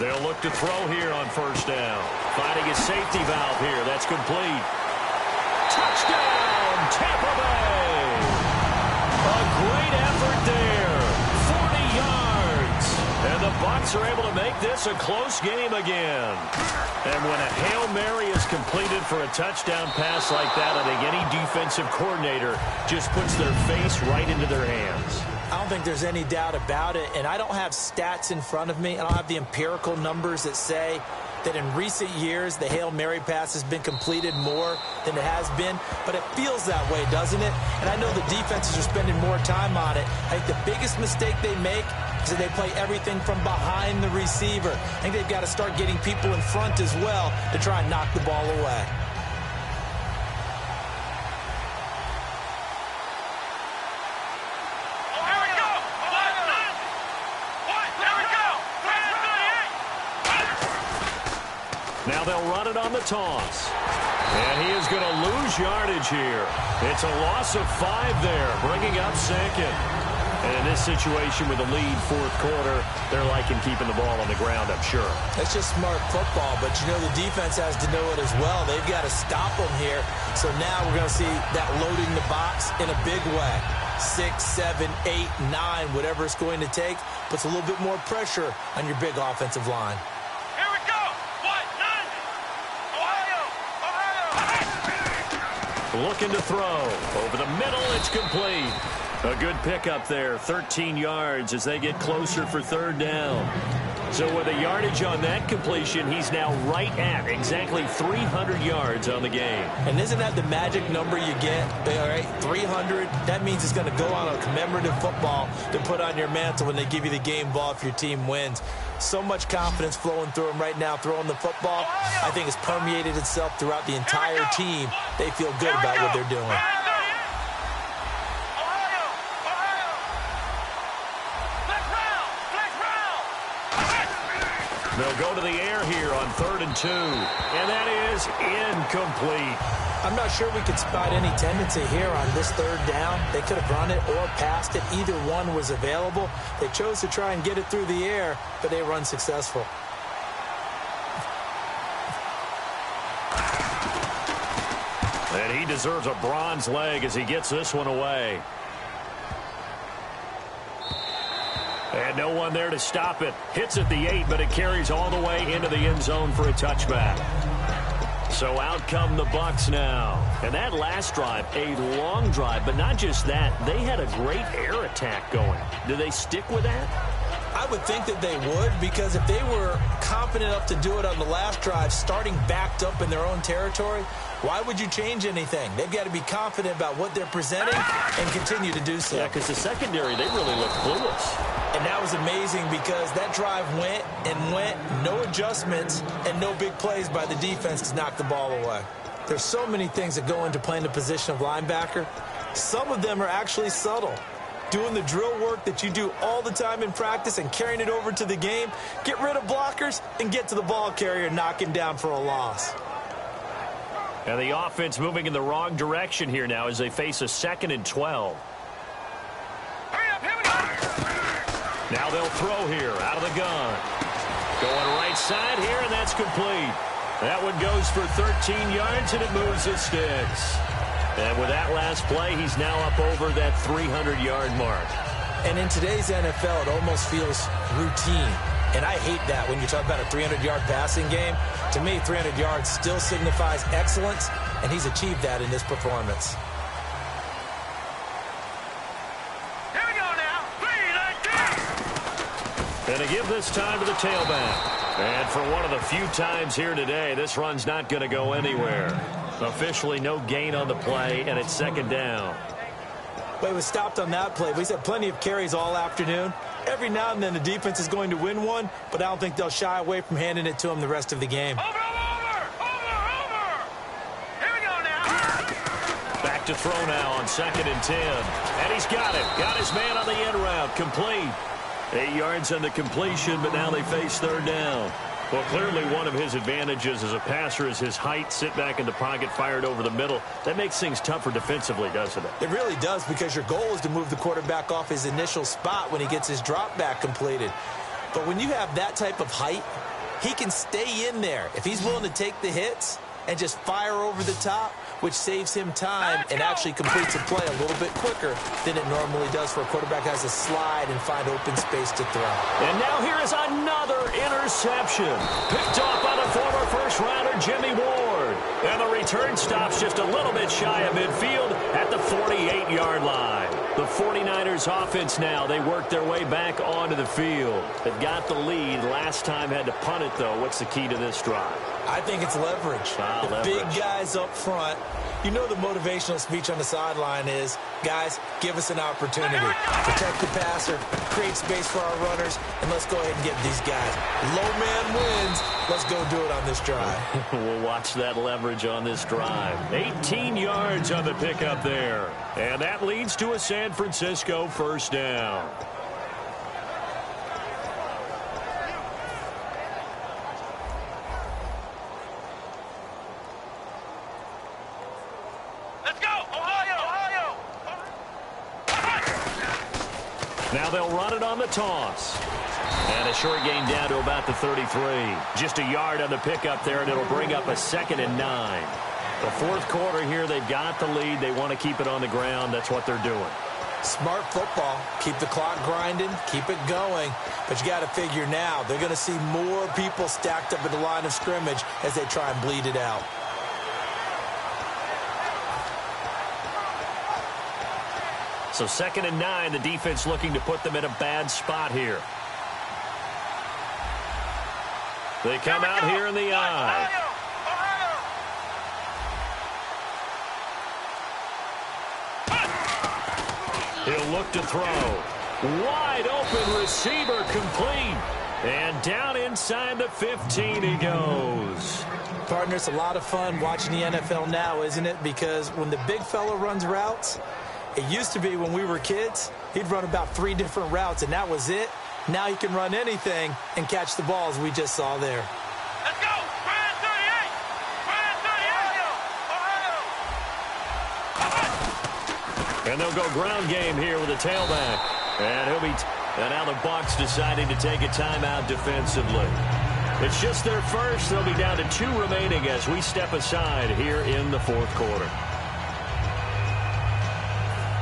They'll look to throw here on 1st down. Finding his safety valve here. That's complete. Touchdown, Tampa Bay! A great effort there. 40 yards. defense are able to make this a close game again. And when a Hail Mary is completed for a touchdown pass like that, I think any defensive coordinator just puts their face right into their hands. I don't think there's any doubt about it, and I don't have stats in front of me. I don't have the empirical numbers that say that in recent years the Hail Mary pass has been completed more than it has been, but it feels that way, doesn't it? And I know the defenses are spending more time on it. I think the biggest mistake they make is that they play everything from behind the receiver. I think they've got to start getting people in front as well to try and knock the ball away. Now they'll run it on the toss. And he is going to lose yardage here. It's a loss of 5 there, bringing up second. And in this situation with a lead fourth quarter, they're liking keeping the ball on the ground, I'm sure. That's just smart football, but you know the defense has to know it as well. They've got to stop them here. So now we're going to see that loading the box in a big way. 6, 7, 8, 9, whatever it's going to take, puts a little bit more pressure on your big offensive line. Looking to throw. Over the middle, it's complete. A good pickup there, 13 yards as they get closer for third down. So with a yardage on that completion, he's now right at exactly 300 yards on the game. And isn't that the magic number you get? All right, 300. That means it's going to go on a commemorative football to put on your mantle when they give you the game ball if your team wins. So much confidence flowing through him right now, throwing the football. I think it's permeated itself throughout the entire team. They feel good about what they're doing. They'll go to the air here on 3rd and 2. And that is incomplete. I'm not sure we could spot any tendency here on this third down. They could have run it or passed it. Either one was available. They chose to try and get it through the air, but they were unsuccessful. And he deserves a bronze leg as he gets this one away. And no one there to stop it. Hits at the 8, but it carries all the way into the end zone for a touchback. So out come the Bucs now. And that last drive, a long drive, but not just that. They had a great air attack going. Do they stick with that? I would think that they would, because if they were confident enough to do it on the last drive, starting backed up in their own territory, why would you change anything? They've got to be confident about what they're presenting and continue to do so. Yeah, because the secondary, they really looked clueless. And that was amazing because that drive went and went, no adjustments, and no big plays by the defense to knock the ball away. There's so many things that go into playing the position of linebacker. Some of them are actually subtle. Doing the drill work that you do all the time in practice and carrying it over to the game. Get rid of blockers and get to the ball carrier and knock him down for a loss. And the offense moving in the wrong direction here now as they face a 2nd and 12. Now they'll throw here out of the gun. Going right side here, and that's complete. That one goes for 13 yards, and it moves his sticks. And with that last play, he's now up over that 300-yard mark. And in today's NFL, it almost feels routine. And I hate that when you talk about a 300-yard passing game. To me, 300 yards still signifies excellence, and he's achieved that in this performance. Here we go now. 3, 19. And to give this time to the tailback. And for one of the few times here today, this run's not going to go anywhere. Officially no gain on the play, and it's 2nd down. Well, he was stopped on that play, but he's had plenty of carries all afternoon. Every now and then the defense is going to win one, but I don't think they'll shy away from handing it to him the rest of the game. Over. Here we go now. Back to throw now on 2nd and 10. And he's got it. Got his man on the end route. Complete. 8 yards on the completion, but now they face 3rd down. Well, clearly one of his advantages as a passer is his height, sit back in the pocket, fired over the middle. That makes things tougher defensively, doesn't it? It really does, because your goal is to move the quarterback off his initial spot when he gets his drop back completed. But when you have that type of height, he can stay in there. If he's willing to take the hits and just fire over the top, which saves him time and actually completes a play a little bit quicker than it normally does for a quarterback who has to slide and find open space to throw. And now here is another interception. Picked off by the former first-rounder Jimmy Ward. And the return stops just a little bit shy of midfield at the 48-yard line. The 49ers offense now, they work their way back onto the field. They've got the lead. Last time had to punt it, though. What's the key to this drive? I think it's leverage. The big guys up front. You know the motivational speech on the sideline is, guys, give us an opportunity. Protect the passer, create space for our runners, and let's go ahead and get these guys. Low man wins. Let's go do it on this drive. We'll watch that leverage on this drive. 18 yards on the pickup there. And that leads to a San Francisco first down. Now they'll run it on the toss. And a short gain down to about the 33. Just a yard on the pickup there, and it'll bring up a 2nd and 9. The fourth quarter here, they've got the lead. They want to keep it on the ground. That's what they're doing. Smart football. Keep the clock grinding. Keep it going. But you got to figure now, they're going to see more people stacked up at the line of scrimmage as they try and bleed it out. So 2nd and 9, the defense looking to put them in a bad spot here. They come out here in the eye. He'll look to throw. Wide open receiver complete. And down inside the 15 he goes. Partner, it's a lot of fun watching the NFL now, isn't it? Because when the big fella runs routes, it used to be when we were kids, he'd run about 3 different routes, and that was it. Now he can run anything and catch the balls we just saw there. Let's go! Brand 38! Brand 38! And they'll go ground game here with a tailback. And he'll be... And now the Bucs deciding to take a timeout defensively. It's just their first. They'll be down to 2 remaining as we step aside here in the fourth quarter.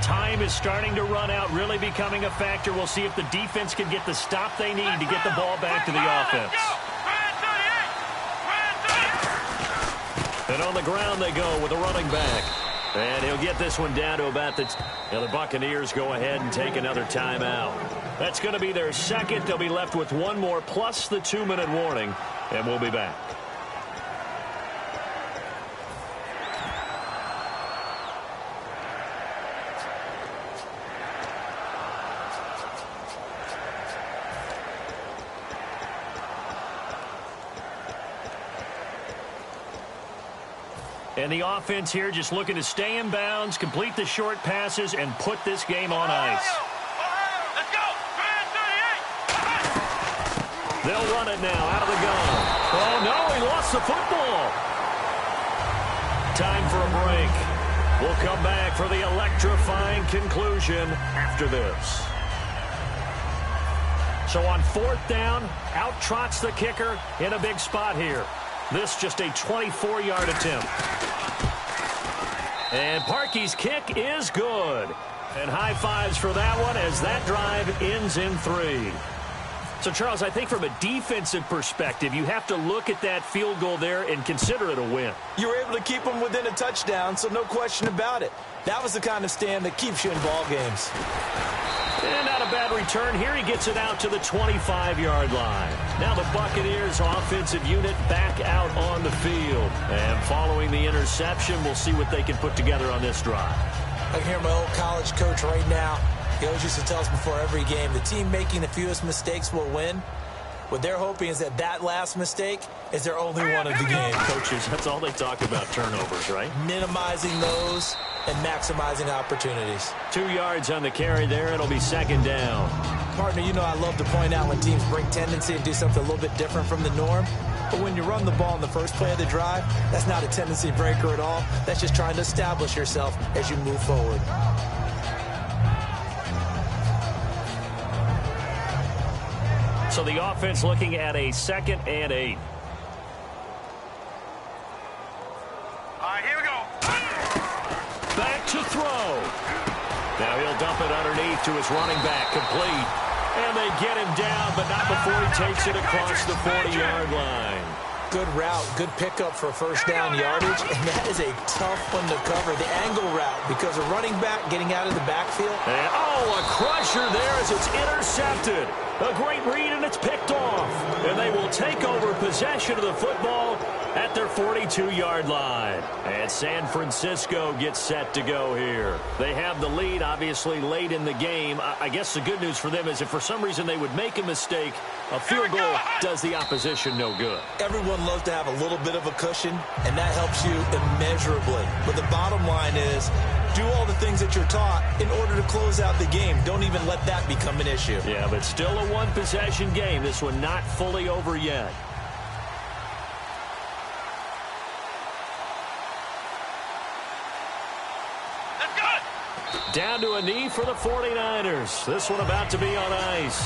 Time is starting to run out, really becoming a factor. We'll see if the defense can get the stop they need to get the ball back to the offense. And on the ground they go with a running back. And he'll get this one down to about the... the Buccaneers go ahead and take another timeout. That's going to be their second. They'll be left with 1 more plus the 2-minute warning. And we'll be back. And the offense here just looking to stay in bounds, complete the short passes, and put this game on ice. Let's go! Brand 38! They'll run it now out of the gun. Oh, no, he lost the football. Time for a break. We'll come back for the electrifying conclusion after this. So on 4th down, out trots the kicker in a big spot here. This just a 24-yard attempt. And Parkey's kick is good. And high fives for that one as that drive ends in 3. So, Charles, I think from a defensive perspective, you have to look at that field goal there and consider it a win. You were able to keep them within a touchdown, so no question about it. That was the kind of stand that keeps you in ball games. And not a bad return here. He gets it out to the 25-yard line. Now the Buccaneers offensive unit back out on the field. And following the interception, we'll see what they can put together on this drive. I can hear my old college coach right now. He always used to tell us before every game, the team making the fewest mistakes will win. What they're hoping is that last mistake is their only one of the game. Coaches, that's all they talk about, turnovers, right? Minimizing those and maximizing opportunities. 2 yards on the carry there. It'll be 2nd down. Partner, you know I love to point out when teams bring tendency and do something a little bit different from the norm. But when you run the ball in the first play of the drive, that's not a tendency breaker at all. That's just trying to establish yourself as you move forward. So the offense looking at a 2nd and 8. All right, here we go. Now he'll dump it underneath to his running back, complete. And they get him down, but not before he takes it across the 40-yard line. Good route, good pickup for first down yardage, and that is a tough one to cover. The angle route, because a running back getting out of the backfield. And, a crusher there as it's intercepted. A great read, and it's picked off. And they will take over possession of the football at their 42-yard line. And San Francisco gets set to go here. They have the lead, obviously, late in the game. I guess the good news for them is if for some reason they would make a mistake, a field goal does the opposition no good. Everyone loves to have a little bit of a cushion, and that helps you immeasurably. But the bottom line is, do all the things that you're taught in order to close out the game. Don't even let that become an issue. Yeah, but still a one-possession game. This one not fully over yet. Down to a knee for the 49ers. This one about to be on ice.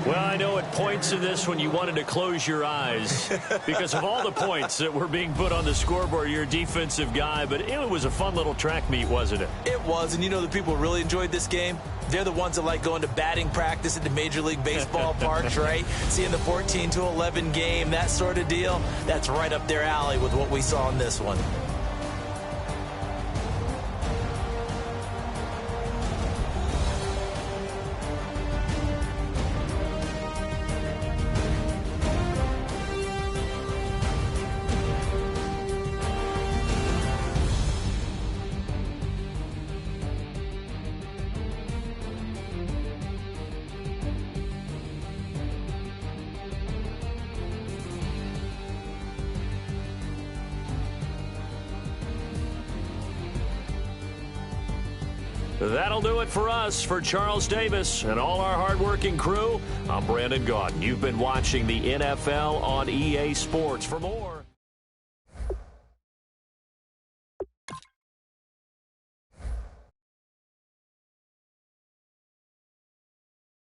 Well, I know at points in this when you wanted to close your eyes because of all the points that were being put on the scoreboard. You're a defensive guy, but it was a fun little track meet, wasn't it? It was, and you know the people who really enjoyed this game? They're the ones that like going to batting practice at the Major League Baseball parks, right? Seeing the 14-11 game, that sort of deal. That's right up their alley with what we saw in this one. That'll do it for us. For Charles Davis and all our hardworking crew, I'm Brandon Gaudin. You've been watching the NFL on EA Sports. For more...